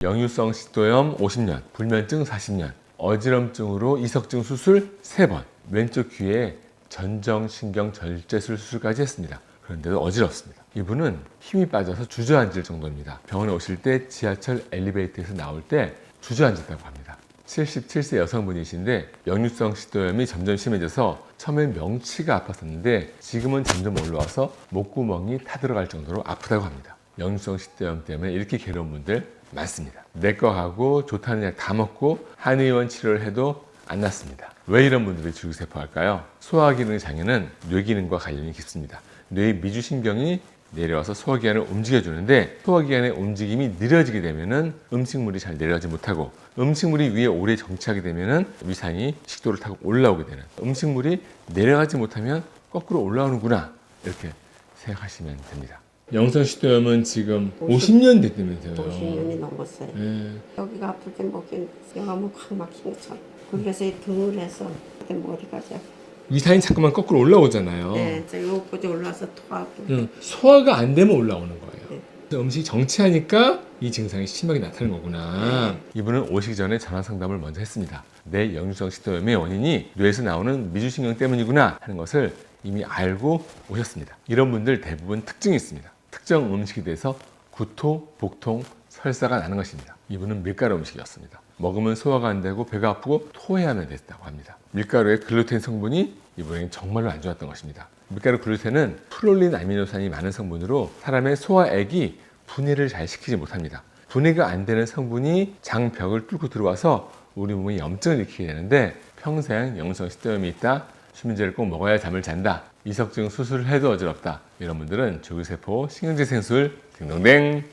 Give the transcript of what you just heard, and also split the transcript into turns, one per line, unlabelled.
역류성 식도염 50년, 불면증 40년, 어지럼증으로 이석증 수술 3번, 왼쪽 귀에 전정신경절제술 수술까지 했습니다. 그런데도 어지럽습니다. 이분은 힘이 빠져서 주저앉을 정도입니다. 병원에 오실 때 지하철 엘리베이터에서 나올 때 주저앉았다고 합니다. 77세 여성분이신데 역류성 식도염이 점점 심해져서 처음엔 명치가 아팠었는데 지금은 점점 올라와서 목구멍이 타들어갈 정도로 아프다고 합니다. 역류성 식도염 때문에 이렇게 괴로운 분들 많습니다. 내과하고 좋다는 약 다 먹고 한의원 치료를 해도 안 낫습니다. 왜 이런 분들이 줄기세포할까요? 소화기능 장애는 뇌기능과 관련이 깊습니다. 뇌의 미주신경이 내려와서 소화기관을 움직여주는데 소화기관의 움직임이 느려지게 되면 음식물이 잘 내려가지 못하고 음식물이 위에 오래 정치하게 되면 위산이 식도를 타고 올라오게 되는, 음식물이 내려가지 못하면 거꾸로 올라오는구나, 이렇게 생각하시면 됩니다. 역류성 식도염은 지금 50년 됐다면서요.
50년이 넘었어요. 여기가 아플 때 목이 여가 꽉 막힌 것처럼. 그래서 등을 해서 머리가
위산이 자꾸만 거꾸로 올라오잖아요.
네, 여기까지 올라와서 토하고.
소화가 안 되면 올라오는 거예요.
네.
음식이 정치하니까 이 증상이 심하게 나타나는 거구나. 이분은 오시기 전에 전화 상담을 먼저 했습니다. 내 역류성 식도염의 원인이 뇌에서 나오는 미주신경 때문이구나 하는 것을 이미 알고 오셨습니다. 이런 분들 대부분 특징이 있습니다. 특정 음식에 대해서 구토, 복통, 설사가 나는 것입니다. 이분은 밀가루 음식이었습니다. 먹으면 소화가 안 되고 배가 아프고 토해야만 됐다고 합니다. 밀가루의 글루텐 성분이 이분에겐 정말로 안 좋았던 것입니다. 밀가루 글루텐은 프롤린 아미노산이 많은 성분으로 사람의 소화액이 분해를 잘 시키지 못합니다. 분해가 안 되는 성분이 장벽을 뚫고 들어와서 우리 몸에 염증을 일으키게 되는데 평생 역류성 식도염이 있다, 수면제를 꼭 먹어야 잠을 잔다, 이석증 수술을 해도 어지럽다, 이런 분들은 줄기세포 신경제 생술 딩동댕